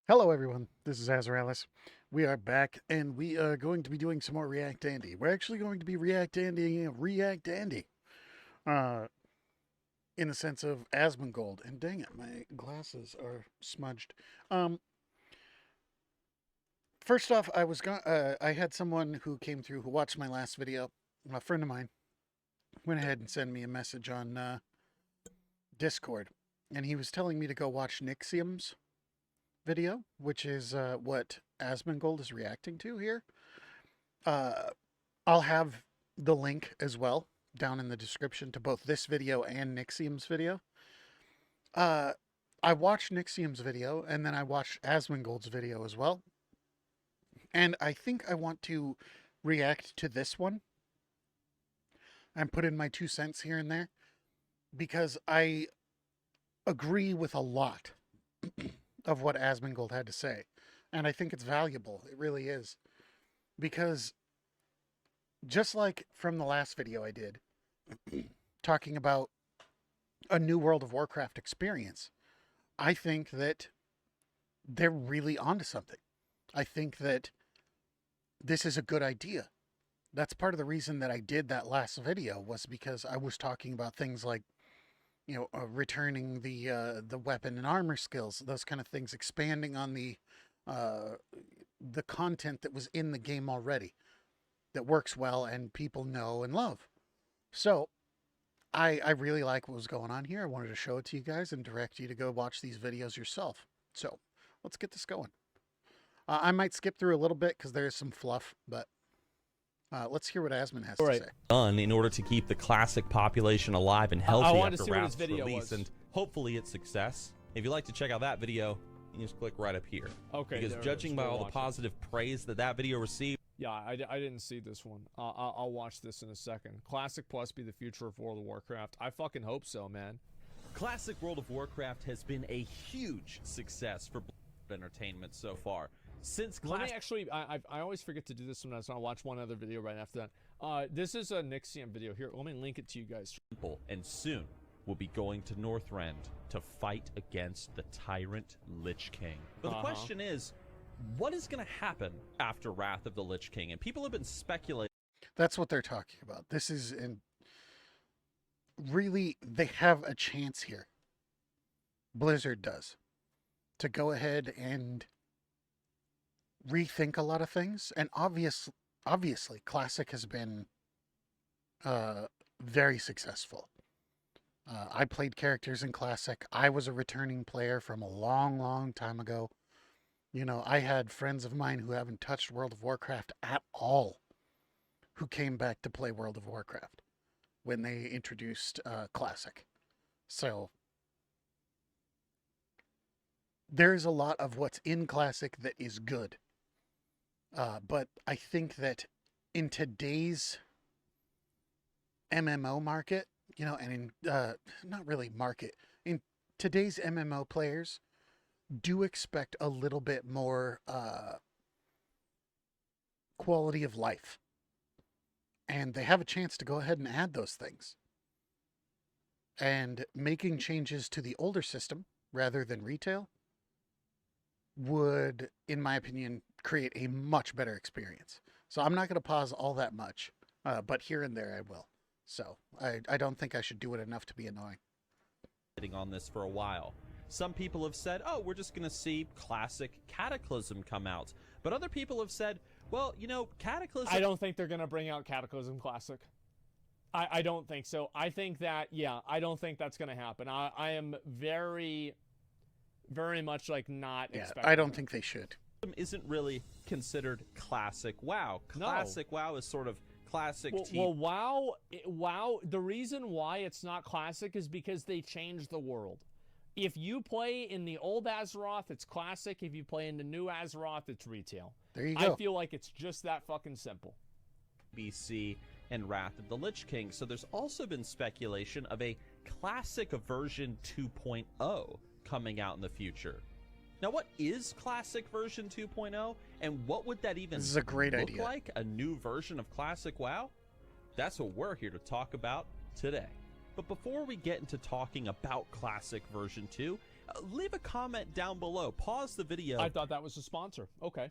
Hello everyone, this is Azraelis. We are back and we are going to be doing some more React Andy. We're actually going to be React Andy uh, in the sense of Asmongold. And dang it, my glasses are smudged. Um, First off, I had someone who came through who watched my last video. A friend of mine went ahead and sent me a message on Discord, and he was telling me to go watch Nixxiom's video, which is what Asmongold is reacting to here. Uh, I'll have the link as well down in the description to both this video and Nixxiom's video. Uh, I watched Nixxiom's video and then I watched Asmongold's video as well. And I think I want to react to this one and put in my 2 cents here and there because I agree with a lot of what Asmongold had to say. And I think it's valuable. It really is. Because just like from the last video I did, talking about a new World of Warcraft experience, I think that they're really onto something. I think that this is a good idea. That's part of the reason that I did that last video, was because I was talking about things like, returning the weapon and armor skills, those kind of things, expanding on the content that was in the game already, that works well and people know and love. So I really like what was going on here. I wanted to show it to you guys and direct you to go watch these videos yourself. So let's get this going. I might skip through a little bit because there's some fluff, but let's hear what Asmon has to say. Done in order to keep the classic population alive and healthy wanted to after see what his Wrath's video release, was. and hopefully it's success. If you'd like to check out that video, you just click right up here. Okay. Because judging by all the positive praise that video received, Yeah, I didn't see this one. I'll watch this in a second. Classic Plus be the future of World of Warcraft. I fucking hope so, man. Classic World of Warcraft has been a huge success for entertainment so far. Since Let me actually, I always forget to do this sometimes, so I'll watch one other video right after that. This is a Nixxiom video. Here, let me link it to you guys. And soon we'll be going to Northrend to fight against the tyrant Lich King. But the question is, what is going to happen after Wrath of the Lich King? And people have been speculating. That's what they're talking about. This is really, they have a chance here. Blizzard does, to go ahead and rethink a lot of things. And obviously Classic has been very successful. I played characters in Classic. I was a returning player from a long time ago. You know, I had friends of mine who haven't touched World of Warcraft at all who came back to play World of Warcraft when they introduced Classic. So there's a lot of what's in Classic that is good. But I think that in today's MMO market, and in, not really market, in today's MMO players do expect a little bit more quality of life. And they have a chance to go ahead and add those things. And making changes to the older system rather than retail would, in my opinion, create a much better experience. So I'm not going to pause all that much, but here and there I will. So I don't think I should do it enough to be annoying. On this for a while. Some people have said, oh, we're just going to see Classic Cataclysm come out. But other people have said, well, Cataclysm... I don't think they're going to bring out Cataclysm Classic. I don't think so. I think that, I don't think that's going to happen. I am very much like not expecting I don't think they should. Isn't really considered Classic WoW. Classic WoW is sort of Classic Well, WoW, the reason why it's not Classic is because they changed the world. If you play in the old Azeroth, it's Classic. If you play in the new Azeroth, it's retail. There you go. I feel like it's just that fucking simple. BC and Wrath of the Lich King. So there's also been speculation of a Classic version 2.0 coming out in the future. Now, what is Classic version 2.0, and what would that even This is a great look idea. like? A new version of Classic WoW? That's what we're here to talk about today. But before we get into talking about Classic version 2, Leave a comment down below. Pause the video. I thought that was a sponsor. Okay.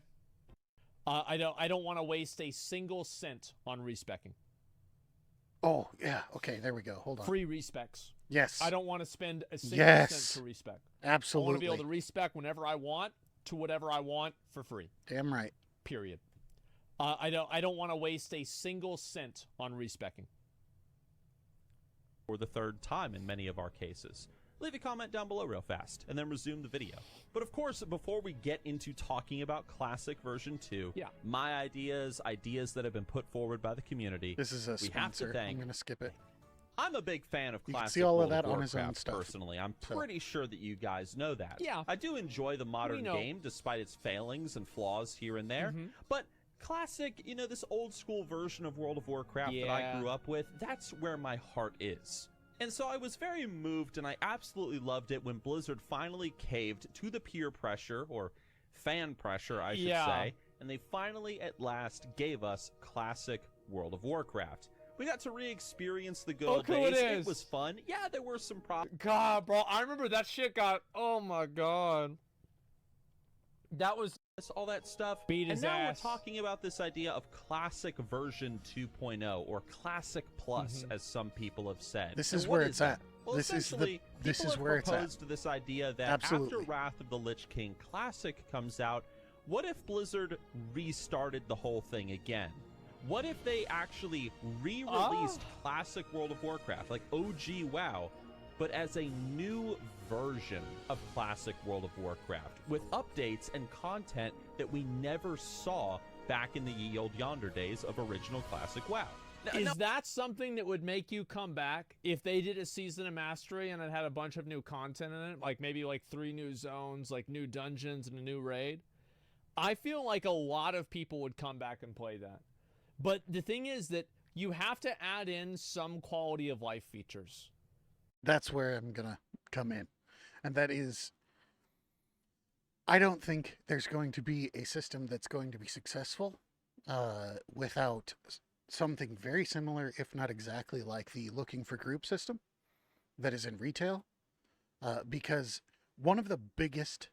I don't want to waste a single cent on respecking. Oh, yeah. Okay, there we go. Hold on. Free respecs. Yes. I don't want to spend a single Yes. cent to respec. Absolutely. I want to be able to respec whenever I want to whatever I want for free. Damn right. Period. I don't want to waste a single cent on respecking. For the third time in many of our cases. Leave a comment down below real fast, and then resume the video. But of course, before we get into talking about Classic version 2, my ideas that have been put forward by the community, This is a we have to sponsor. thank. I'm going to skip it. I'm a big fan of You can Classic see all of World that of on his own Warcraft, stuff. personally. I'm pretty sure that you guys know that. Yeah. I do enjoy the modern know. game, despite its failings and flaws here and there. But Classic, you know, this old school version of World of Warcraft that I grew up with, that's where my heart is. And so I was very moved, and I absolutely loved it when Blizzard finally caved to the peer pressure, or fan pressure, I should say, and they finally, at last, gave us Classic World of Warcraft. We got to re-experience the good old days. It was fun. Yeah, there were some problems. God, bro, I remember that shit got. Oh my god. That was All that stuff. Beat his and now ass. we're talking about this idea of Classic version 2.0, or Classic Plus, as some people have said. This And is what where it's that? at. Well, This is essentially, people have where it's at. proposed this idea that Absolutely. after Wrath of the Lich King Classic comes out, what if Blizzard restarted the whole thing again? What if they actually re-released Classic World of Warcraft, like OG WoW, but as a new version of Classic World of Warcraft, with updates and content that we never saw back in the ye olde yonder days of original Classic WoW? Is that something that would make you come back if they did a season of Mastery and it had a bunch of new content in it? Like maybe like 3 new zones, like new dungeons and a new raid? I feel like a lot of people would come back and play that. But the thing is that you have to add in some quality of life features. That's where I'm going to come in. And that is, I don't think there's going to be a system that's going to be successful without something very similar, if not exactly like the looking for group system that is in retail. Because one of the biggest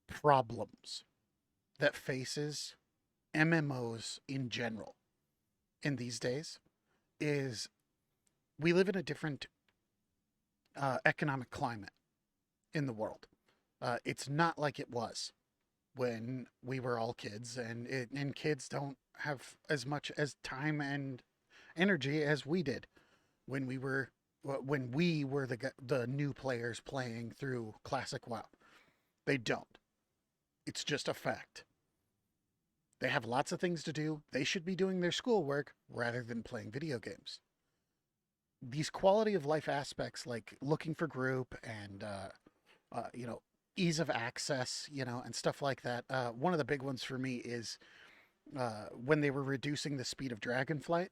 problems that faces MMOs in general in these days is we live in a different economic climate in the world. It's not like it was when we were all kids, and kids don't have as much as time and energy as we did when we were the new players playing through Classic WoW. They don't. It's just a fact. They have lots of things to do. They should be doing their schoolwork rather than playing video games. These quality of life aspects, like looking for group and, ease of access, and stuff like that. One of the big ones for me is when they were reducing the speed of dragonflight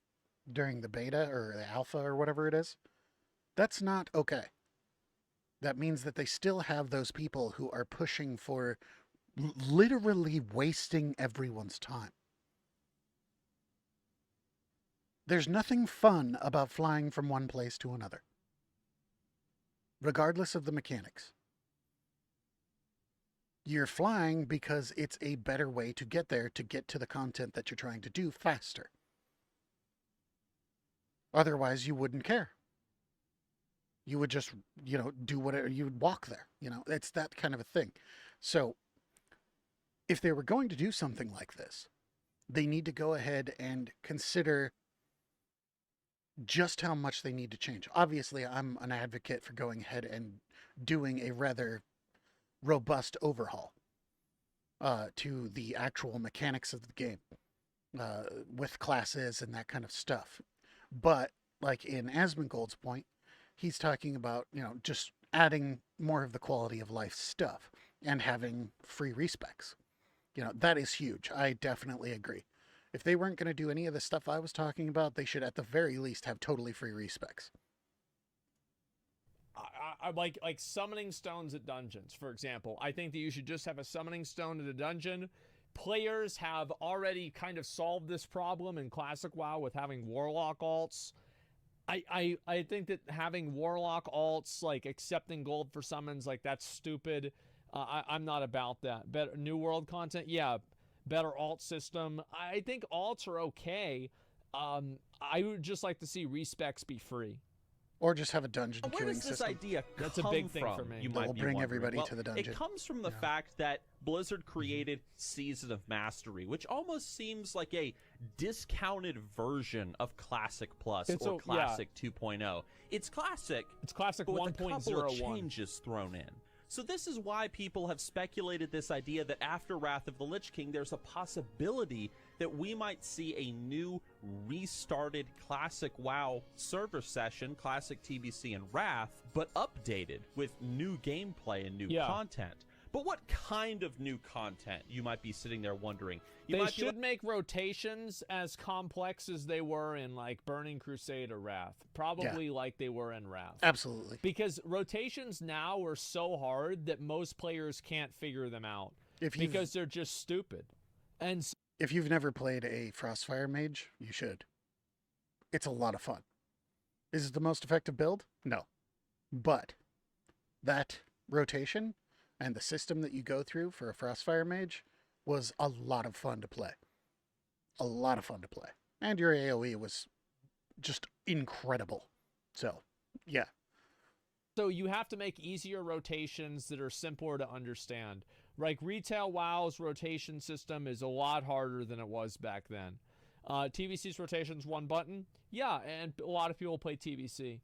during the beta or the alpha or whatever it is. That's not okay. That means that they still have those people who are pushing for literally wasting everyone's time. There's nothing fun about flying from one place to another, regardless of the mechanics. You're flying because it's a better way to get there, to get to the content that you're trying to do faster. Otherwise, you wouldn't care. You would just, do whatever, you would walk there. It's that kind of a thing. So, if they were going to do something like this, they need to go ahead and consider just how much they need to change. Obviously, I'm an advocate for going ahead and doing a rather robust overhaul to the actual mechanics of the game with classes and that kind of stuff. But like in Asmongold's point, he's talking about, just adding more of the quality of life stuff and having free respecs. That is huge. I definitely agree. If they weren't going to do any of the stuff I was talking about, they should at the very least have totally free respecs. I like summoning stones at dungeons, for example. I think that you should just have a summoning stone at a dungeon. Players have already kind of solved this problem in Classic WoW with having Warlock alts. I think that having warlock alts, like accepting gold for summons, like that's stupid. I'm not about that. Better new world content, yeah. Better alt system. I think alts are okay. I would just like to see respecs be free. Or just have a dungeon Where queuing does this system. idea That's a come big thing from? for me. You That might will be bring wondering. everybody Well, to the dungeon. It comes from the Yeah. fact that Blizzard created Season of Mastery, which almost seems like a discounted version of Classic Plus or Classic 2.0. It's Classic. It's Classic but with a couple of 1.01. changes thrown in. So this is why people have speculated this idea that after Wrath of the Lich King, there's a possibility that we might see a new restarted Classic WoW server session, Classic TBC and Wrath, but updated with new gameplay and new content. But what kind of new content? You might be sitting there wondering. They should make rotations as complex as they were in like Burning Crusade or Wrath. Probably like they were in Wrath. Absolutely. Because rotations now are so hard that most players can't figure them out because they're just stupid. And if you've never played a Frostfire Mage, you should. It's a lot of fun. Is it the most effective build? No. But that rotation and the system that you go through for a Frostfire Mage was a lot of fun to play. A lot of fun to play. And your AoE was just incredible. So, yeah. So you have to make easier rotations that are simpler to understand. Like retail WoW's rotation system is a lot harder than it was back then. TBC's rotation's one button. Yeah, and a lot of people play TBC.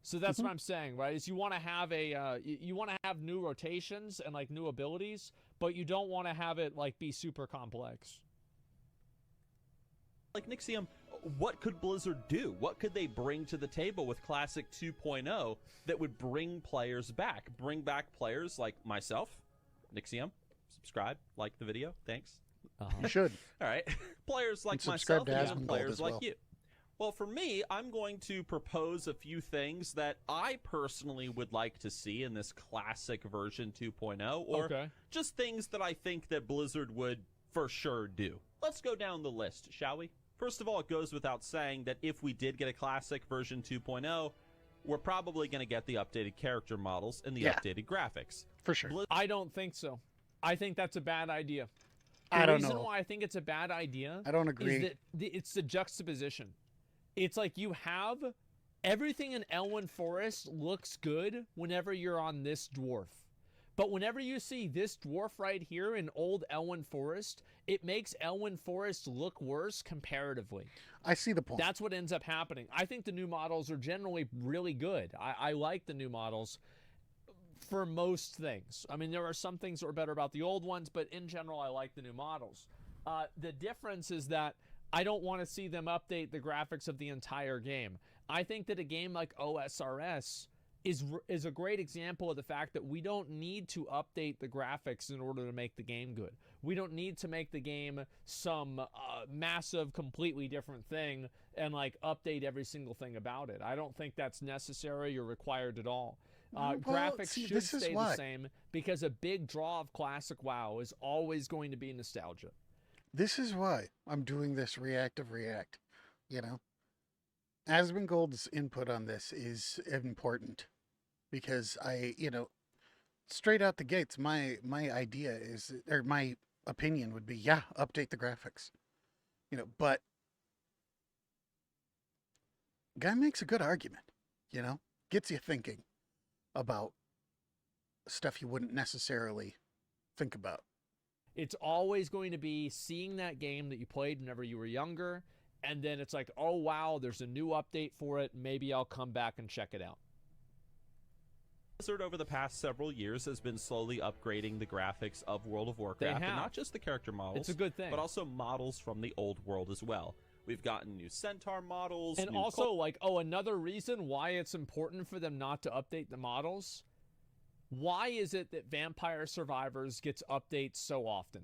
So that's what I'm saying, right? Is you want to have you want to have new rotations and like new abilities, but you don't want to have it like be super complex. Like Nixxiom, what could Blizzard do? What could they bring to the table with Classic 2.0 that would bring players back? Bring back players like myself, Nixxiom. Subscribe, like the video. Thanks. You should. All right. Players like And subscribe myself to and Asmongold players as like well. you. Well, for me, I'm going to propose a few things that I personally would like to see in this classic version 2.0, or just things that I think that Blizzard would for sure do. Let's go down the list, shall we? First of all, it goes without saying that if we did get a classic version 2.0, we're probably going to get the updated character models and the updated graphics. For sure. I don't think so. I think that's a bad idea. I don't The reason know. why I think it's a bad idea I don't agree. is that it's the juxtaposition. It's like you have everything in Elwyn Forest looks good whenever you're on this dwarf. But whenever you see this dwarf right here in old Elwyn Forest, it makes Elwyn Forest look worse comparatively. I see the point. That's what ends up happening. I think the new models are generally really good. I like the new models for most things. I mean, there are some things that are better about the old ones, but in general, I like the new models. The difference is that I don't want to see them update the graphics of the entire game. I think that a game like OSRS is a great example of the fact that we don't need to update the graphics in order to make the game good. We don't need to make the game some massive, completely different thing and like update every single thing about it. I don't think that's necessary or required at all. Graphics should stay the same because a big draw of classic WoW is always going to be nostalgia. This is why I'm doing this reactive react, you know. Asmongold's input on this is important because straight out the gates, my idea is, or my opinion would be, yeah, update the graphics, but guy makes a good argument, gets you thinking about stuff you wouldn't necessarily think about. It's always going to be seeing that game that you played whenever you were younger, and then it's like, oh, wow, there's a new update for it. Maybe I'll come back and check it out. Blizzard over the past several years has been slowly upgrading the graphics of World of Warcraft, and not just the character models. It's a good thing. But also models from the old world as well. We've gotten new Centaur models. And also, another reason why it's important for them not to update the models. Why is it that Vampire Survivors gets updates so often?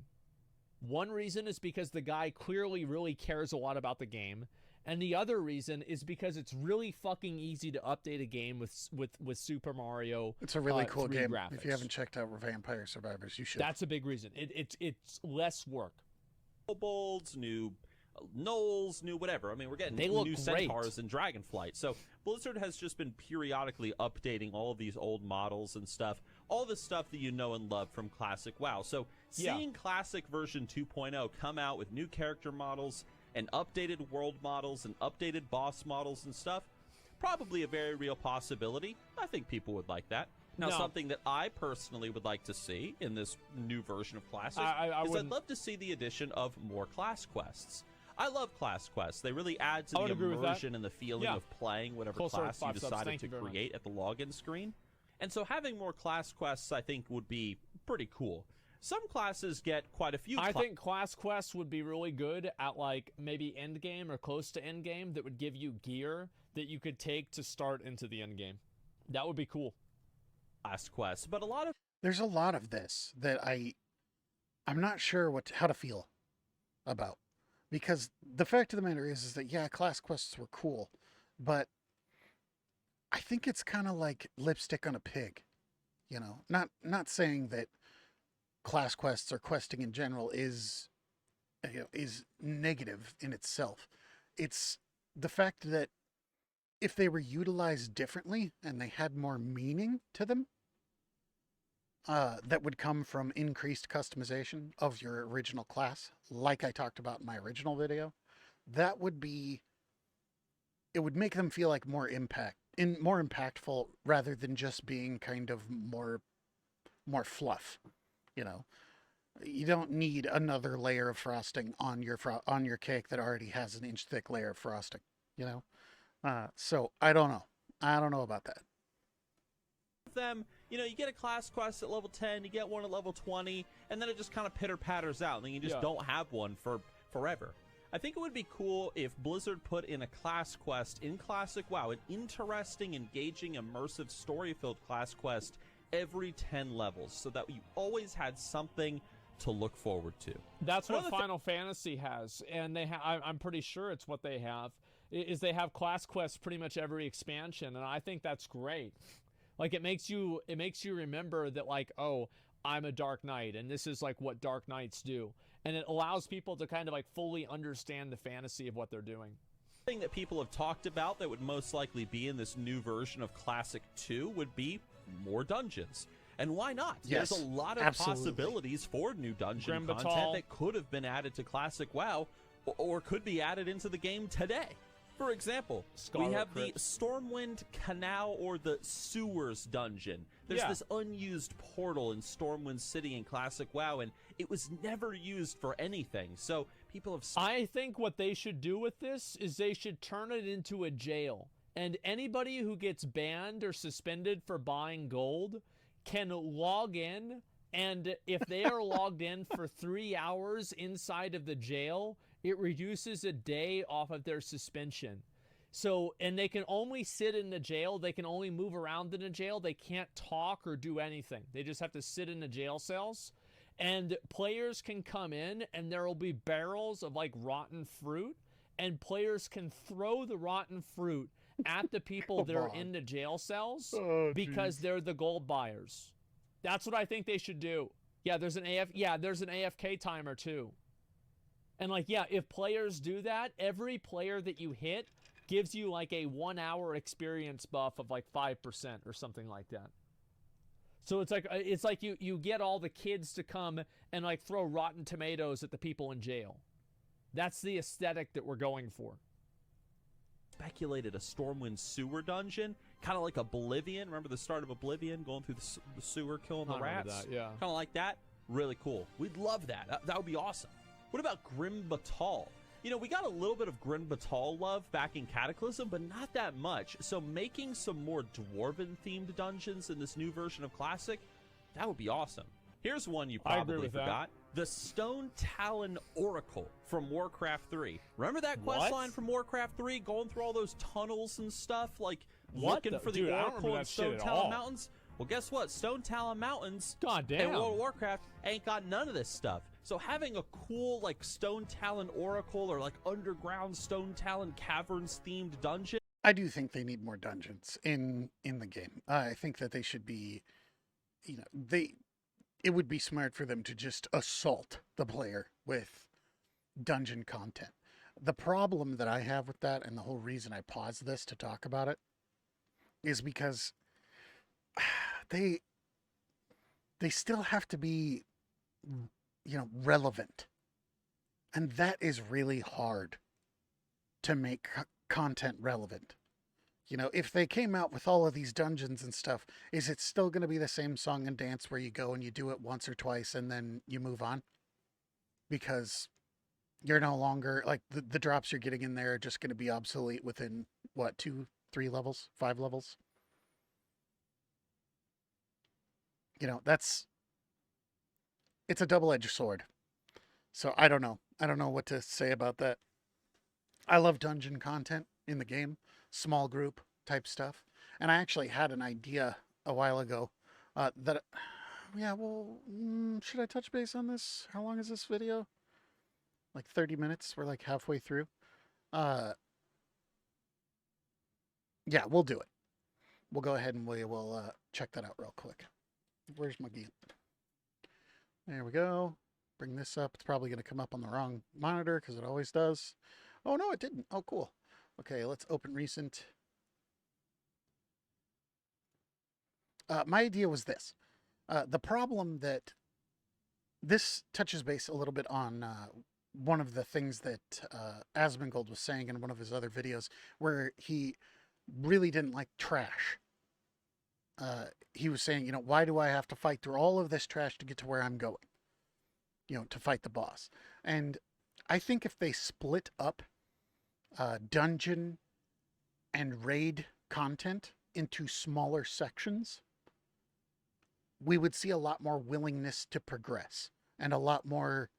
One reason is because the guy clearly really cares a lot about the game. And the other reason is because it's really fucking easy to update a game with Super Mario. It's a really cool game. Graphics. If you haven't checked out Vampire Survivors, you should. That's a big reason. It's less work. Kobolds, new gnolls, new whatever. I mean, we're getting They look new great. centaurs and dragonflight. So Blizzard has just been periodically updating all of these old models and stuff, all the stuff that you know and love from classic WoW. So seeing classic version 2.0 come out with new character models and updated world models and updated boss models and stuff, probably a very real possibility. I think people would like that. Now, something that I personally would like to see in this new version of Classic is I'd love to see the addition of more class quests. I love class quests. They really add to the immersion and the feeling of playing whatever class you decided to create at the login screen. And so having more class quests, I think, would be pretty cool. Some classes get quite a few. I think class quests would be really good at, like, maybe end game or close to end game that would give you gear that you could take to start into the end game. That would be cool. Class quests, but there's a lot of this that I'm not sure how to feel about, because the fact of the matter is that yeah, class quests were cool, but I think it's kind of like lipstick on a pig, you know. Not saying that class quests or questing in general is negative in itself. It's the fact that if they were utilized differently and they had more meaning to them, that would come from increased customization of your original class, like I talked about in my original video, it would make them feel like more impactful rather than just being kind of more fluff. You know, you don't need another layer of frosting on your cake that already has an inch thick layer of frosting, you know? So I don't know about that. Them, you know, you get a class quest at level 10, you get one at level 20, and then it just kind of pitter-patters out, and then you just don't have one for forever. I think it would be cool if Blizzard put in a class quest in Classic WoW, an interesting, engaging, immersive, story-filled class quest every 10 levels, so that you always had something to look forward to. That's what Final Fantasy has, and I'm pretty sure it's what they have, is they have class quests pretty much every expansion, and I think that's great. Like, it makes you remember that, like, oh, I'm a Dark Knight, and this is, like, what Dark Knights do. And it allows people to kind of, like, fully understand the fantasy of what they're doing. Thing that people have talked about that would most likely be in this new version of Classic 2 would be more dungeons. And why not? Yes, there's a lot of possibilities for new dungeon content that could have been added to Classic WoW or could be added into the game today. For example, we have the Stormwind Canal or the Sewers dungeon. There's this unused portal in Stormwind City in Classic WoW, and it was never used for anything. So people have... I think what they should do with this is they should turn it into a jail. And anybody who gets banned or suspended for buying gold can log in, and if they are logged in for 3 hours inside of the jail, it reduces a day off of their suspension. So, and they can only sit in the jail. They can only move around in the jail. They can't talk or do anything. They just have to sit in the jail cells. And players can come in, and there will be barrels of, like, rotten fruit. And players can throw the rotten fruit at the people that are in the jail cells because they're the gold buyers. That's what I think they should do. Yeah, there's an AFK timer, too. And, like, yeah, if players do that, every player that you hit gives you, like, a 1 hour experience buff of, like, 5% or something like that. So it's like you get all the kids to come and, like, throw rotten tomatoes at the people in jail. That's the aesthetic that we're going for. Speculated a Stormwind sewer dungeon, kind of like Oblivion. Remember the start of Oblivion, going through the sewer, killing the rats? That, yeah. Kind of like that. Really cool. We'd love that. That would be awesome. What about Grim Batal? You know, we got a little bit of Grim Batal love back in Cataclysm, but not that much. So making some more Dwarven-themed dungeons in this new version of Classic, that would be awesome. Here's one you probably forgot. The Stone Talon Oracle from Warcraft 3. Remember that quest line from Warcraft 3, going through all those tunnels and stuff, like looking for the Oracle in Stone Talon Mountains? Well, guess what? Stone Talon Mountains and World of Warcraft ain't got none of this stuff. So having a cool, like, Stone Talon Oracle or, like, underground Stone Talon Caverns-themed dungeon. I do think they need more dungeons in the game. I think that they should be, you know, it would be smart for them to just assault the player with dungeon content. The problem that I have with that, and the whole reason I paused this to talk about it, is because they still have to be, relevant. And that is really hard to make content relevant. If they came out with all of these dungeons and stuff, is it still going to be the same song and dance where you go and you do it once or twice and then you move on? Because you're no longer, like, the drops you're getting in there are just going to be obsolete within, what, 2, 3 levels, 5 levels? It's a double-edged sword. So I don't know. I don't know what to say about that. I love dungeon content in the game, small group type stuff. And I actually had an idea a while ago should I touch base on this? How long is this video? Like 30 minutes. We're like halfway through. Yeah, we'll do it. We'll go ahead and we will check that out real quick. Where's my game? There we go. Bring this up. It's probably going to come up on the wrong monitor because it always does. Oh, no, it didn't. Oh, cool. Okay, let's open recent. My idea was this. The problem that this touches base a little bit on one of the things that Asmongold was saying in one of his other videos, where he really didn't like trash. He was saying, why do I have to fight through all of this trash to get to where I'm going? To fight the boss. And I think if they split up dungeon and raid content into smaller sections, we would see a lot more willingness to progress and a lot more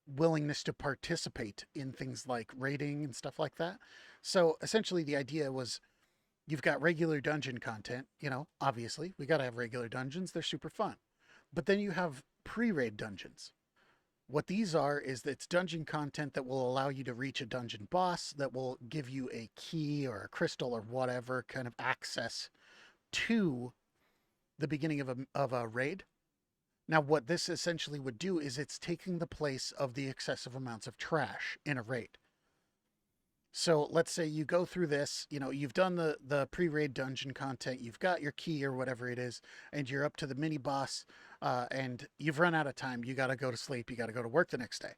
willingness to participate in things like raiding and stuff like that. So essentially the idea was, you've got regular dungeon content, obviously we got to have regular dungeons. They're super fun. But then you have pre-raid dungeons. What these are is that it's dungeon content that will allow you to reach a dungeon boss, that will give you a key or a crystal or whatever kind of access to the beginning of a raid. Now, what this essentially would do is it's taking the place of the excessive amounts of trash in a raid. So let's say you go through this, you've done the pre-raid dungeon content, you've got your key or whatever it is, and you're up to the mini boss, and you've run out of time. You got to go to sleep. You got to go to work the next day.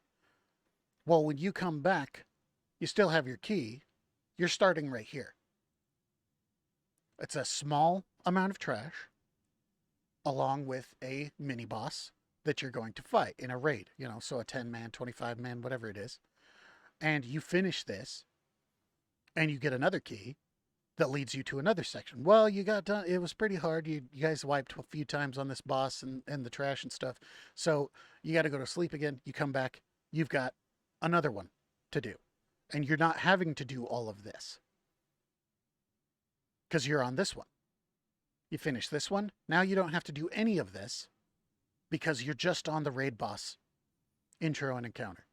Well, when you come back, you still have your key. You're starting right here. It's a small amount of trash along with a mini boss that you're going to fight in a raid, so a 10-man, 25-man, whatever it is. And you finish this, and you get another key that leads you to another section. Well, you got done. It was pretty hard. You guys wiped a few times on this boss and the trash and stuff. So you got to go to sleep again. You come back. You've got another one to do. And you're not having to do all of this because you're on this one. You finish this one. Now you don't have to do any of this because you're just on the raid boss intro and encounter.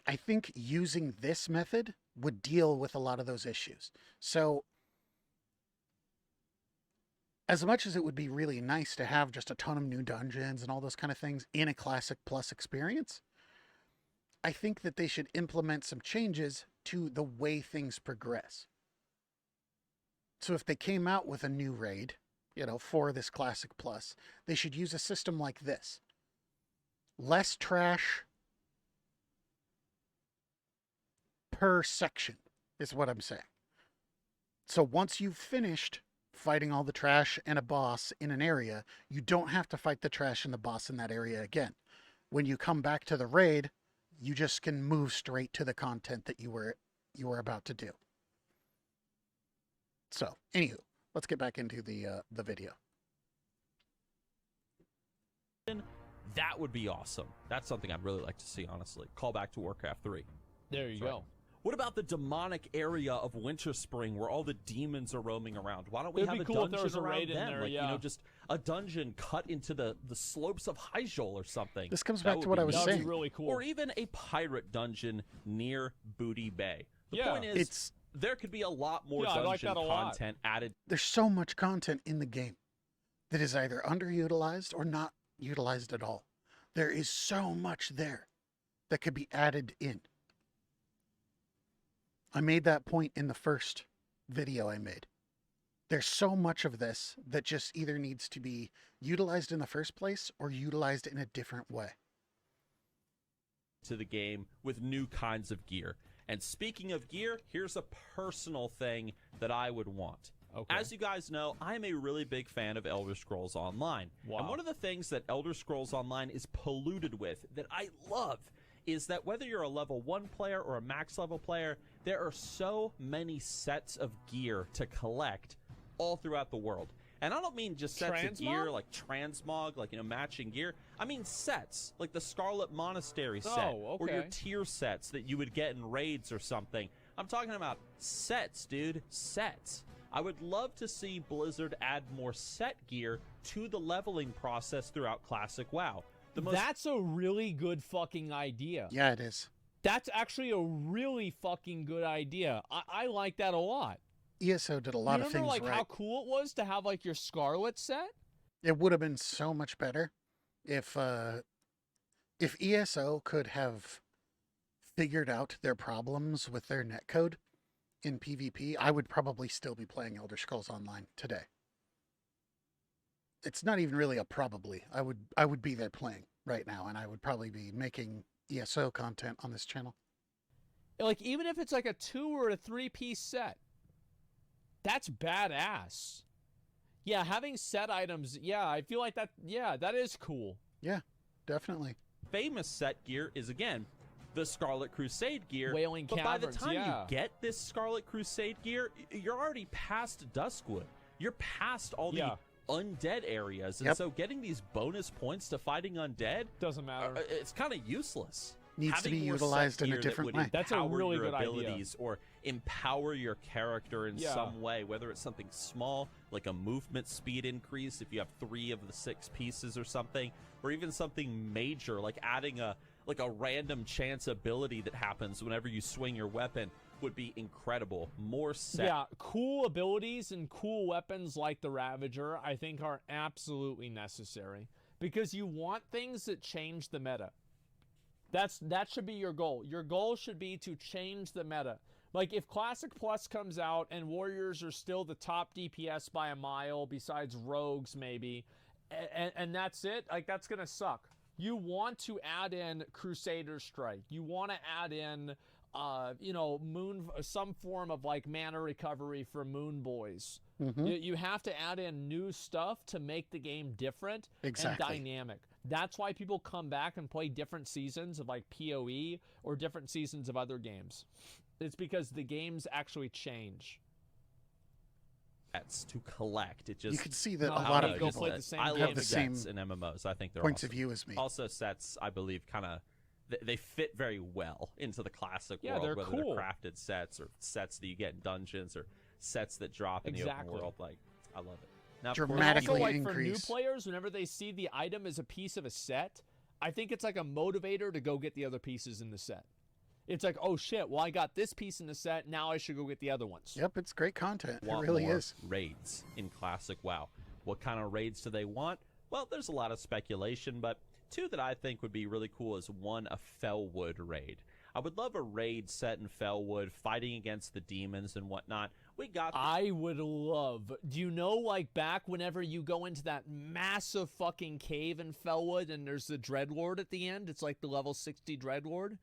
I think using this method would deal with a lot of those issues. So as much as it would be really nice to have just a ton of new dungeons and all those kind of things in a Classic Plus experience, I think that they should implement some changes to the way things progress. So if they came out with a new raid, for this Classic Plus, they should use a system like this. Less trash per section is what I'm saying. So once you've finished fighting all the trash and a boss in an area, you don't have to fight the trash and the boss in that area again. When you come back to the raid, you just can move straight to the content that you were about to do. So, anywho, let's get back into the video. That would be awesome. That's something I'd really like to see, honestly. Call back to Warcraft 3. There you go. What about the demonic area of Winterspring where all the demons are roaming around? Why don't we It'd have be a cool if dungeon there was a around raid in them? there, Like, yeah. just a dungeon cut into the slopes of Hyjol or something. This comes That back would to what be I was neat. That'd saying. be really cool. Or even a pirate dungeon near Booty Bay. The Yeah. point is, there could be a lot more Yeah, I like dungeon that a lot. content added. There's so much content in the game that is either underutilized or not utilized at all. There is so much there. that could be added in. I made that point in the first video I made. There's so much of this that just either needs to be utilized in the first place or utilized in a different way. To the game with new kinds of gear. And speaking of gear, here's a personal thing that I would want. Okay. As you guys know, I'm a really big fan of Elder Scrolls Online. Wow. And one of the things that Elder Scrolls Online is polluted with that I love is that whether you're a level 1 player or a max level player, there are so many sets of gear to collect all throughout the world. And I don't mean just sets of gear like transmog, like, matching gear. I mean sets, like the Scarlet Monastery set, or your tier sets that you would get in raids or something. I'm talking about sets, dude, sets. I would love to see Blizzard add more set gear to the leveling process throughout Classic WoW. That's a really good fucking idea. Yeah, it is. That's actually a really fucking good idea. I like that a lot. ESO did a lot of things right. Remember, how cool it was to have, your Scarlet set? It would have been so much better if ESO could have figured out their problems with their netcode in PvP. I would probably still be playing Elder Scrolls Online today. It's not even really a probably. I would be there playing right now, and I would probably be making ESO content on this channel. Even if it's a 2 or a 3-piece set. That's badass. Yeah, having set items, I feel like that, that is cool. Yeah, definitely. Famous set gear is, again, the Scarlet Crusade gear. Wailing but Caverns, by the time you get this Scarlet Crusade gear, you're already past Duskwood. You're past all the undead areas. And so getting these bonus points to fighting undead doesn't matter. It's kind of useless. Needs to be utilized in a different way. That's a really good idea. Or empower your character in some way, whether it's something small, like a movement speed increase if you have 3 of the 6 pieces or something, or even something major, like adding a random chance ability that happens whenever you swing your weapon would be incredible. More set. Yeah, cool abilities and cool weapons like the Ravager, I think, are absolutely necessary because you want things that change the meta. That should be your goal. Your goal should be to change the meta. If Classic Plus comes out and Warriors are still the top DPS by a mile, besides Rogues maybe, and that's it, that's going to suck. You want to add in Crusader Strike. You want to add in, some form of mana recovery for Moon Boys. Mm-hmm. You have to add in new stuff to make the game different and dynamic. That's why people come back and play different seasons of PoE or different seasons of other games. It's because the games actually change. That's to collect. It just you can see that a lot of people play the same I game love the again. sets in MMOs. I think they're points awesome. of view as me. Also, sets I believe kind of they fit very well into the classic world. They're whether cool. they're crafted sets or sets that you get in dungeons or sets that drop in the open world. I love it. Now, dramatically also, increase. For new players, whenever they see the item as a piece of a set, I think it's a motivator to go get the other pieces in the set. It's oh shit, well I got this piece in the set, now I should go get the other ones. Yep, it's great content. Want it really more is. Raids in Classic WoW. What kind of raids do they want? Well, there's a lot of speculation, but 2 that I think would be really cool is 1, a Fellwood raid. I would love a raid set in Fellwood, fighting against the demons and whatnot. I would love. Do you know, back whenever you go into that massive fucking cave in Fellwood and there's the Dreadlord at the end? It's the level 60 Dreadlord.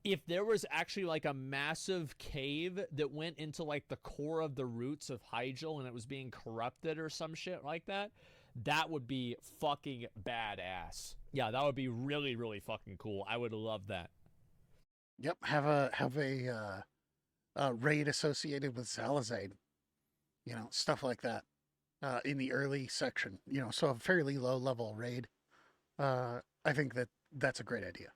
If there was actually a massive cave that went into the core of the roots of Hyjal and it was being corrupted or some shit like that, that would be fucking badass. Yeah, that would be really, really fucking cool. I would love that. Yep, have a raid associated with Zalazade, stuff like that, in the early section, so a fairly low level raid. I think that's a great idea.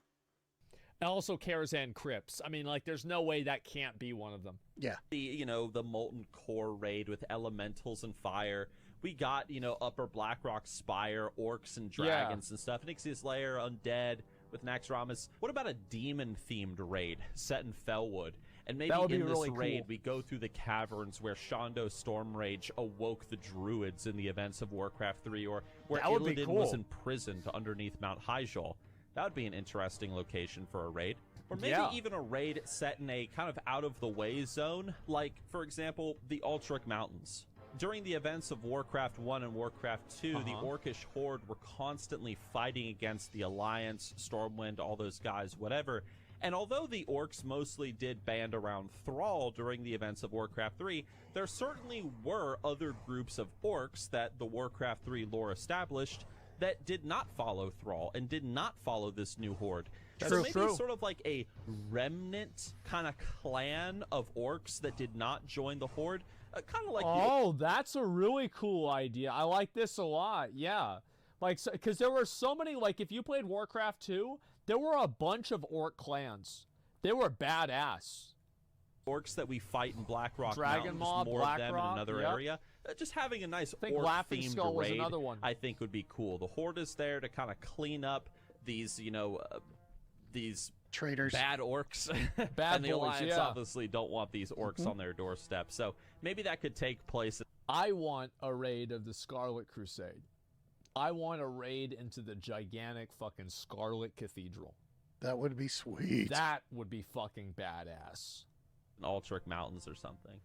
And also Karazhan Crypts. I mean, there's no way that can't be one of them. Yeah. The Molten Core raid with elementals and fire. We got, Upper Blackrock Spire, orcs and dragons and stuff. Nixxiom's Lair, undead with Naxxramas. What about a demon-themed raid set in Fellwood? And maybe in this really raid, cool. we go through the caverns where Shondo Stormrage awoke the druids in the events of Warcraft 3, or where Illidan was imprisoned underneath Mount Hyjal. That would be an interesting location for a raid. Or maybe Yeah. even a raid set in a kind of out-of-the-way zone, like, for example, the Ultric Mountains. During the events of Warcraft 1 and Warcraft 2, the Orcish Horde were constantly fighting against the Alliance, Stormwind, all those guys, whatever. And although the orcs mostly did band around Thrall during the events of Warcraft 3, there certainly were other groups of orcs that the Warcraft 3 lore established that did not follow Thrall and did not follow this new horde. So maybe sort of like a remnant kind of clan of orcs that did not join the horde. Kind of like that's a really cool idea. I like this a lot. Yeah. Like, because there were so many, like, if you played Warcraft 2, there were a bunch of orc clans. They were badass. Orcs that we fight in Blackrock Dragon Mountain, Maw, just more of them in Blackrock, another yep. area. Just having a nice I think Laughing orc-themed Skull was raid, another one. I think would be cool. The horde is there to kind of clean up these, these Traitors. bad orcs. Bad and the boys, Alliance yeah. obviously don't want these orcs on their doorstep. So maybe that could take place. I want a raid of the Scarlet Crusade. I want a raid into the gigantic fucking Scarlet Cathedral. That would be sweet. That would be fucking badass. Ultric Mountains or something.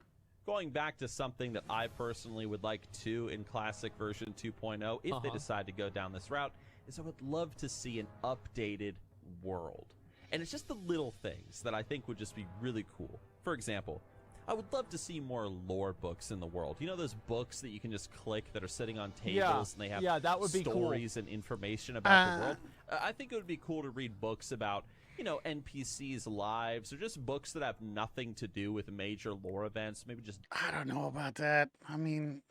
Going back to something that I personally would like to in Classic version 2.0, if they decide to go down this route, is I would love to see an updated world. And it's just the little things that I think would just be really cool. For example, I would love to see more lore books in the world. You know those books that you can just click that are sitting on tables and they have that would be stories and information about the world? I think it would be cool to read books about, NPCs' lives, or just books that have nothing to do with major lore events. Maybe just... I don't know about that. I mean,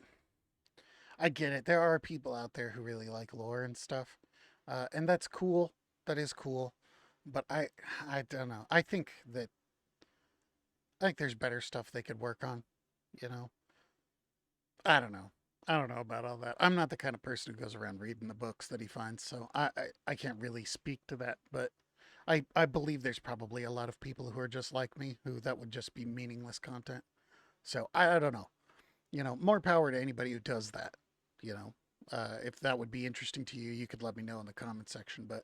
I get it. There are people out there who really like lore and stuff. And that's cool. That is cool. But I don't know. I think there's better stuff they could work on, I don't know. I don't know about all that. I'm not the kind of person who goes around reading the books that he finds, so I can't really speak to that. But I believe there's probably a lot of people who are just like me, who that would just be meaningless content. So I don't know. More power to anybody who does that. If that would be interesting to you, you could let me know in the comment section. But,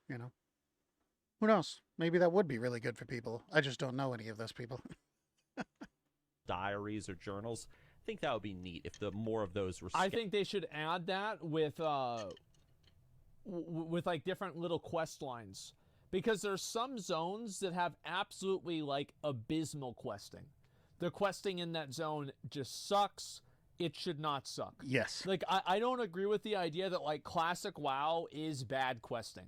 who knows? Maybe that would be really good for people. I just don't know any of those people. diaries or journals. I think that would be neat if the more of those were. I think they should add that with like different little quest lines, because there's some zones that have absolutely like abysmal questing. The questing in that zone just sucks. It should not suck. Yes. Like, I don't agree with the idea that, like, classic WoW is bad questing.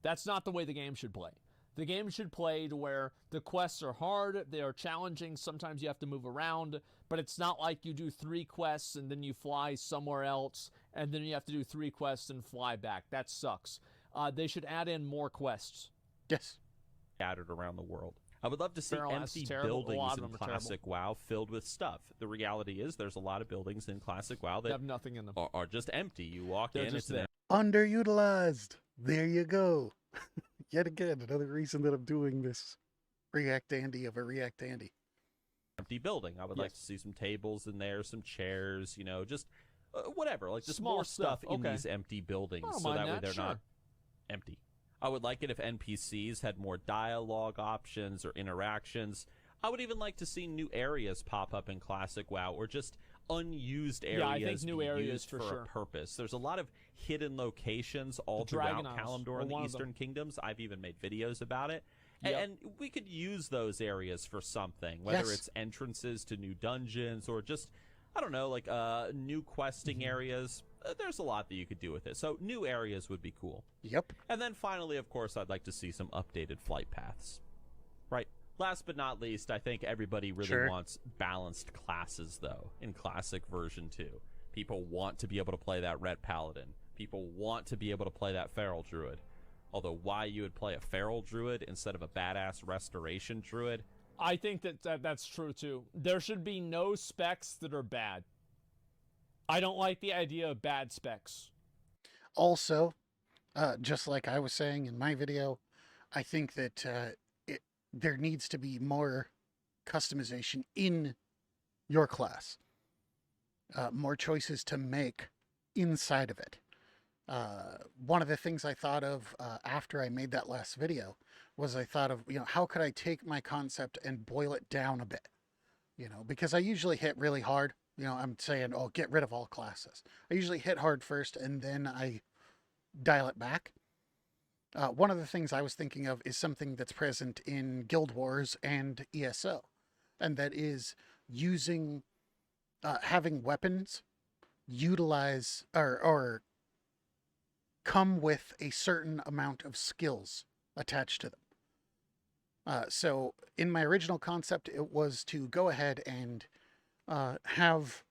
That's not the way the game should play. The game should play to where the quests are hard, they are challenging, sometimes you have to move around, but it's not like you do 3 quests and then you fly somewhere else, and then you have to do 3 quests and fly back. That sucks. They should add in more quests. Yes. Scattered around the world. I would love to see Feral empty Ass is terrible. A buildings lot of in them are Classic WoW filled with stuff. The reality is there's a lot of buildings in Classic WoW They that have nothing in them. are just empty. You walk They're in, just it's an there. Underutilized. There you go. Yet again, another reason that I'm doing this React Andy of a React Andy. empty building. I would like to see some tables in there, some chairs, just whatever. Like just Small more stuff in okay. these empty buildings I don't so mind that way that, they're sure. not empty. I would like it if NPCs had more dialogue options or interactions. I would even like to see new areas pop up in Classic WoW, or just unused areas Yeah, I think new be areas used for for sure. a purpose. There's a lot of hidden locations all The throughout Dragon Isles Kalimdor are and the one of them. Eastern Kingdoms. I've even made videos about it. Yep. And we could use those areas for something, whether Yes. it's entrances to new dungeons or just, I don't know, like new questing areas. There's a lot that you could do with it. So new areas would be cool. Yep. And then finally, of course, I'd like to see some updated flight paths. Right. Last but not least, I think everybody really Sure. wants balanced classes, though, in Classic version 2. People want to be able to play that Red Paladin. People want to be able to play that Feral Druid. Although why you would play a Feral Druid instead of a badass Restoration Druid? I think that's true, too. There should be no specs that are bad. I don't like the idea of bad specs. Also, just like I was saying in my video, I think that there needs to be more customization in your class. More choices to make inside of it. One of the things I thought of after I made that last video was I thought of, how could I take my concept and boil it down a bit? Because I usually hit really hard. I'm saying, oh, get rid of all classes. I usually hit hard first and then I dial it back. One of the things I was thinking of is something that's present in Guild Wars and ESO, and that is using, having weapons utilize or come with a certain amount of skills attached to them. So in my original concept, it was to go ahead and have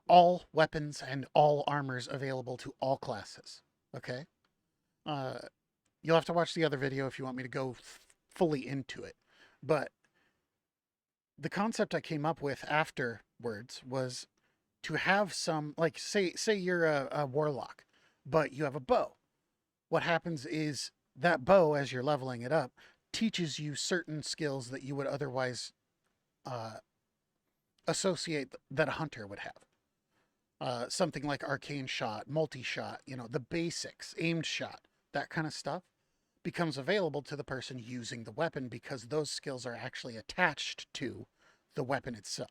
all weapons and all armors available to all classes. Okay? You'll have to watch the other video if you want me to go fully into it. But the concept I came up with afterwards was to have some, like, say you're a warlock, but you have a bow. What happens is that bow, as you're leveling it up, teaches you certain skills that you would otherwise associate that a hunter would have. Something like arcane shot, multi-shot, the basics, aimed shot, that kind of stuff becomes available to the person using the weapon because those skills are actually attached to the weapon itself.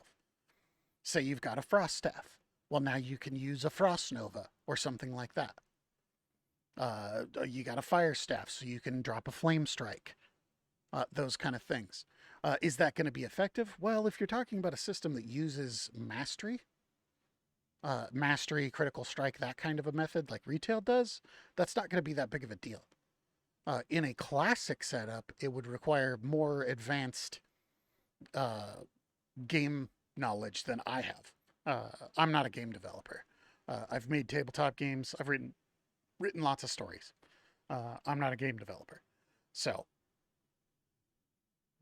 Say you've got a frost staff. Well, now you can use a frost nova or something like that. You got a fire staff, so you can drop a flame strike. Those kind of things. Is that going to be effective? Well, if you're talking about a system that uses mastery, critical strike, that kind of a method like retail does, that's not going to be that big of a deal. In a classic setup, it would require more advanced game knowledge than I have. I'm not a game developer. I've made tabletop games. I've written lots of stories. I'm not a game developer. So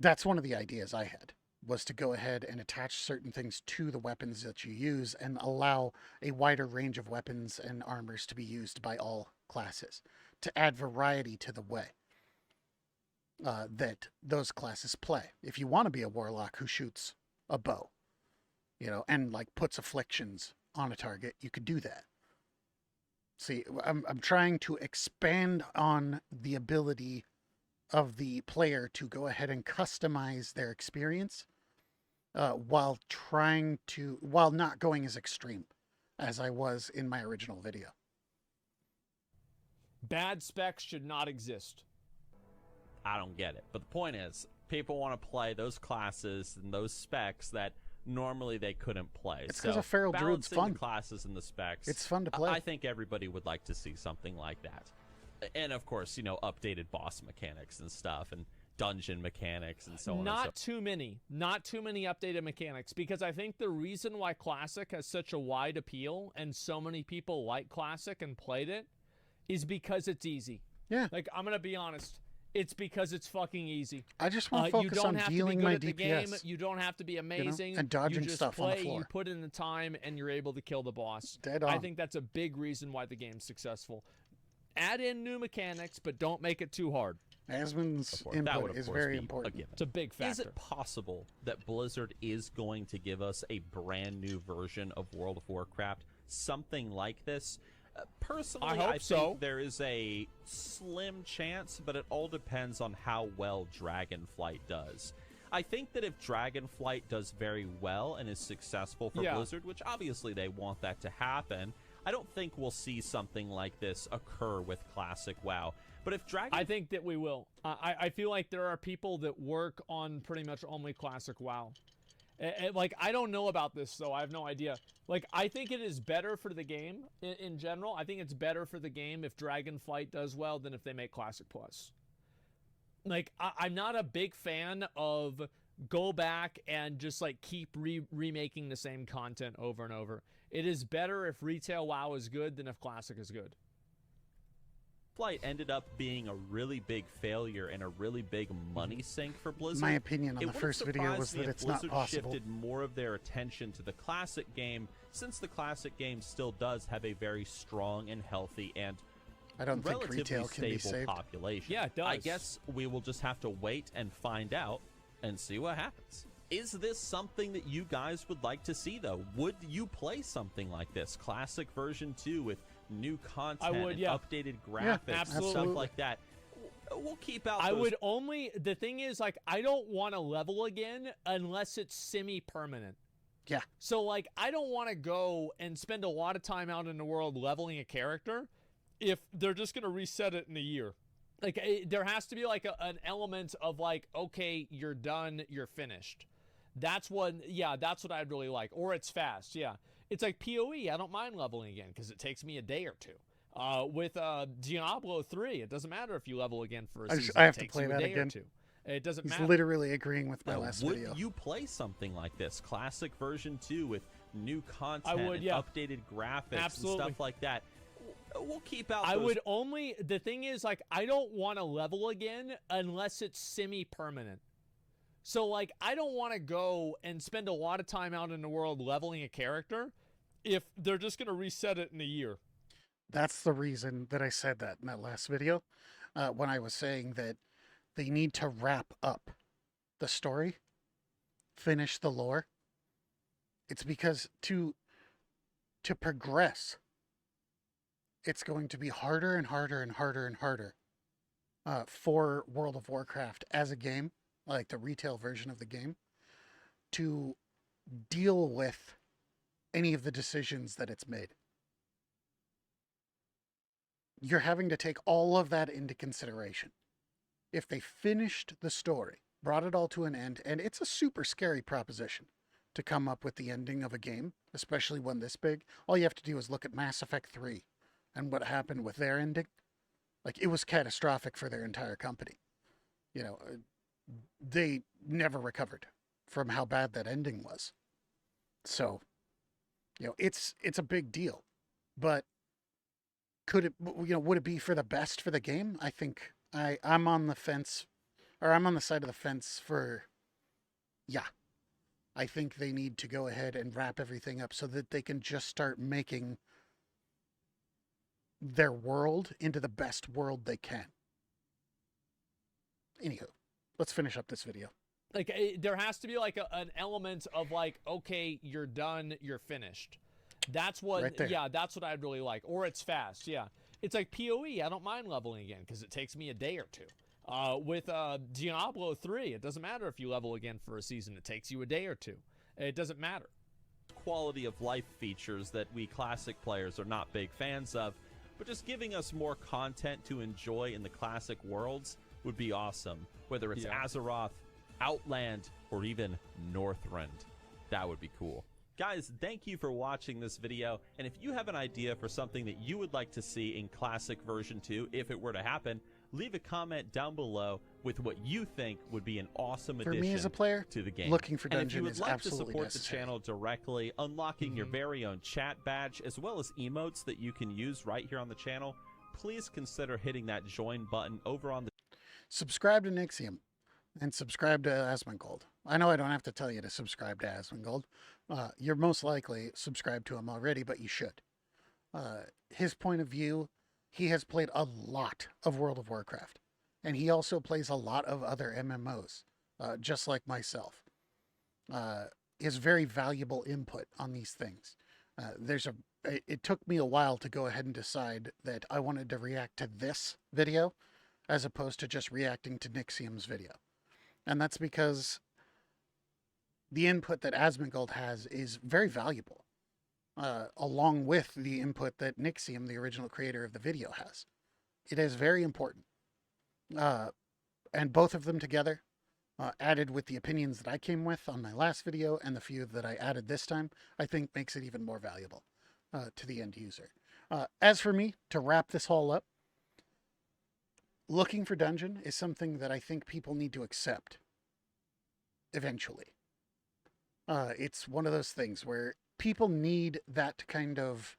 that's one of the ideas I had, was to go ahead and attach certain things to the weapons that you use and allow a wider range of weapons and armors to be used by all classes, to add variety to the way that those classes play. If you want to be a warlock who shoots a bow, and like puts afflictions on a target, you could do that. See, I'm trying to expand on the ability of the player to go ahead and customize their experience while not going as extreme as I was in my original video. Bad specs should not exist. I don't get it. But the point is, people want to play those classes and those specs that normally they couldn't play. It's because a feral druid's fun. The classes and the specs. It's fun to play. I think everybody would like to see something like that. And of course, updated boss mechanics and stuff, and dungeon mechanics and so on. Not too many updated mechanics, because I think the reason why Classic has such a wide appeal and so many people like Classic and played it is because it's easy. Yeah. Like, I'm gonna be honest. It's because it's fucking easy. I just want to focus on dealing my DPS. The game. You don't have to be amazing. And dodging you just stuff play, on the floor. You put in the time, and you're able to kill the boss. Dead on. I think that's a big reason why the game's successful. Add in new mechanics, but don't make it too hard. Asmon's input is very important. It's a big factor. Is it possible that Blizzard is going to give us a brand new version of World of Warcraft? Something like this? Personally, I think there is a slim chance, but it all depends on how well Dragonflight does. I think that if Dragonflight does very well and is successful for Blizzard, which obviously they want that to happen, I don't think we'll see something like this occur with Classic WoW. But if I think that we will. I feel like there are people that work on pretty much only Classic WoW. Like, I don't know about this, though. I have no idea. Like, I think it is better for the game in general. I think it's better for the game if Dragonflight does well than if they make Classic Plus. Like, I'm not a big fan of go back and just, like, keep remaking the same content over and over. It is better if retail WoW is good than if Classic is good. Flight ended up being a really big failure and a really big money sink for Blizzard. My opinion on the first video was that it's not possible. Shifted more of their attention to the classic game, since the classic game still does have a very strong and healthy and I don't think relatively retail can be stable saved. population. Yeah, it does. I guess we will just have to wait and find out and see what happens. Is this something that you guys would like to see, though? Would you play something like this? Classic version 2 with new content would, and yeah. updated graphics and stuff absolutely. like that. We'll keep out I those. would only, the thing is, like, I don't want to level again unless it's semi-permanent. Yeah. So, like, I don't want to go and spend a lot of time out in the world leveling a character if they're just going to reset it in a year. Like, there has to be, like, an element of, like, okay, you're done, you're finished. That's what I'd really like. Or it's fast, yeah. It's like PoE. I don't mind leveling again because it takes me a day or two. With Diablo 3, it doesn't matter if you level again for a season. I have it to takes play you a that day again. or two. It doesn't He's matter. literally agreeing with my last would video. you play something like this? Classic version 2 with new content would, and yeah. updated graphics Absolutely. and stuff like that. We'll keep out I those. would only, the thing is, like, I don't want to level again unless it's semi-permanent. So, like, I don't want to go and spend a lot of time out in the world leveling a character if they're just going to reset it in a year. That's the reason that I said that in that last video, when I was saying that they need to wrap up the story, finish the lore. It's because to progress, it's going to be harder and harder and harder and harder for World of Warcraft as a game, like the retail version of the game, to deal with any of the decisions that it's made. You're having to take all of that into consideration. If they finished the story, brought it all to an end, and it's a super scary proposition to come up with the ending of a game, especially one this big. All you have to do is look at Mass Effect 3 and what happened with their ending. Like, it was catastrophic for their entire company. You know, they never recovered from how bad that ending was. So, you know, it's a big deal. But could it, you know, would it be for the best for the game? I think I'm on the fence, or I'm on the side of the fence for, yeah. I think they need to go ahead and wrap everything up so that they can just start making their world into the best world they can. Anywho, let's finish up this video. Like, there has to be, like, an element of, like, okay, you're done, you're finished. That's what, Right there. yeah, that's what I'd really like. Or it's fast, yeah. It's like PoE. I don't mind leveling again because it takes me a day or two. With Diablo 3, it doesn't matter if you level again for a season. It takes you a day or two. It doesn't matter. Quality of life features that we classic players are not big fans of, but just giving us more content to enjoy in the classic worlds would be awesome. Whether it's Azeroth, Outland, or even Northrend. That would be cool. Guys, thank you for watching this video, and if you have an idea for something that you would like to see in Classic version 2, if it were to happen, leave a comment down below with what you think would be an awesome For addition me as a player, to the game. looking for And if dungeon you would is like to absolutely support necessary. the channel directly, unlocking your very own chat badge, as well as emotes that you can use right here on the channel, please consider hitting that join button over on the Subscribe to Nixxiom and subscribe to Asmongold. I know I don't have to tell you to subscribe to Asmongold. You're most likely subscribed to him already, but you should. His point of view, he has played a lot of World of Warcraft, and he also plays a lot of other MMOs, just like myself. His very valuable input on these things. It took me a while to go ahead and decide that I wanted to react to this video as opposed to just reacting to Nixxiom's video. And that's because the input that Asmongold has is very valuable, along with the input that Nixxiom, the original creator of the video, has. It is very important. And both of them together, added with the opinions that I came with on my last video and the few that I added this time, I think makes it even more valuable to the end user. As for me, to wrap this all up, looking for dungeon is something that I think people need to accept eventually. It's one of those things where people need that kind of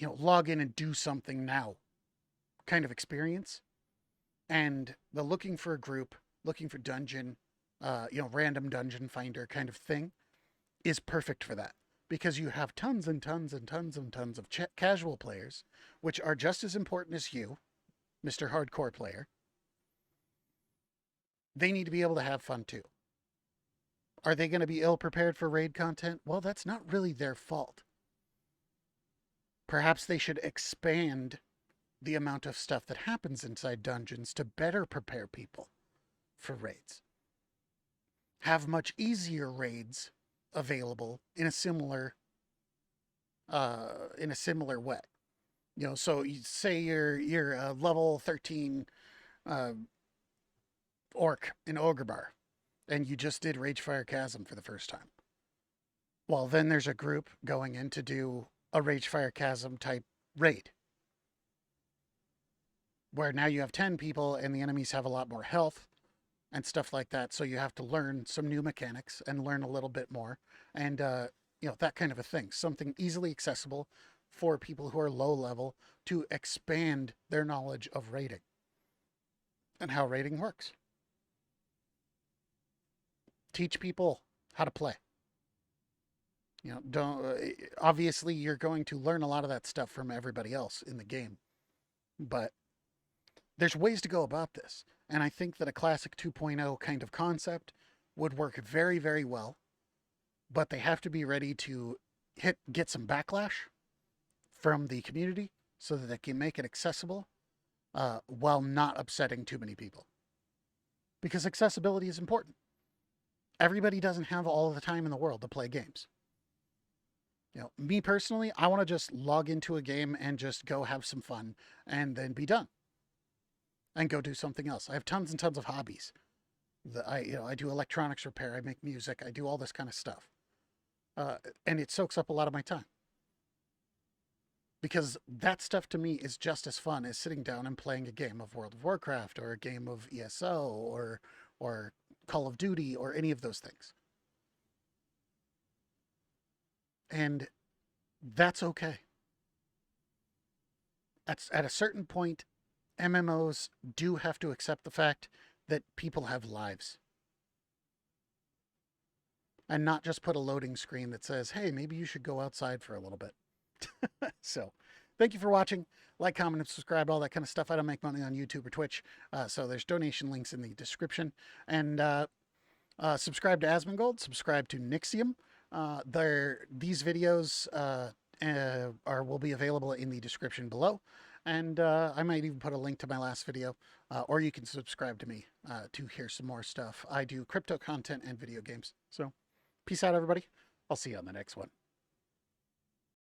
log in and do something now kind of experience. And the looking for a group, looking for dungeon, random dungeon finder kind of thing is perfect for that. Because you have tons and tons and tons and tons of casual players, which are just as important as you, Mr. Hardcore Player. they need to be able to have fun too. Are they going to be ill prepared for raid content? Well, that's not really their fault. Perhaps they should expand the amount of stuff that happens inside dungeons to better prepare people for raids. Have much easier raids available in a similar way. You know, so you say you're a level 13 orc in Ogrebar, and you just did Ragefire Chasm for the first time. Well, then there's a group going in to do a Ragefire Chasm type raid, where now you have 10 people and the enemies have a lot more health and stuff like that. So you have to learn some new mechanics and learn a little bit more, and that kind of a thing. Something easily accessible for people who are low level to expand their knowledge of raiding and how raiding works. Teach people how to play. You know, obviously you're going to learn a lot of that stuff from everybody else in the game, but there's ways to go about this. And I think that a classic 2.0 kind of concept would work very, very well, but they have to be ready to get some backlash from the community so that they can make it accessible while not upsetting too many people. Because accessibility is important. Everybody doesn't have all the time in the world to play games. You know, me personally, I want to just log into a game and just go have some fun and then be done. And go do something else. I have tons and tons of hobbies. I do electronics repair, I make music, I do all this kind of stuff. And it soaks up a lot of my time. Because that stuff to me is just as fun as sitting down and playing a game of World of Warcraft or a game of ESO or Call of Duty or any of those things. And that's okay. At a certain point, MMOs do have to accept the fact that people have lives. And not just put a loading screen that says, hey, maybe you should go outside for a little bit. So, thank you for watching. Like, comment, and subscribe, all that kind of stuff. I don't make money on YouTube or Twitch, so there's donation links in the description. And subscribe to Asmongold, subscribe to Nixxiom. These videos will be available in the description below. And I might even put a link to my last video, or you can subscribe to me to hear some more stuff. I do crypto content and video games. So, peace out, everybody. I'll see you on the next one.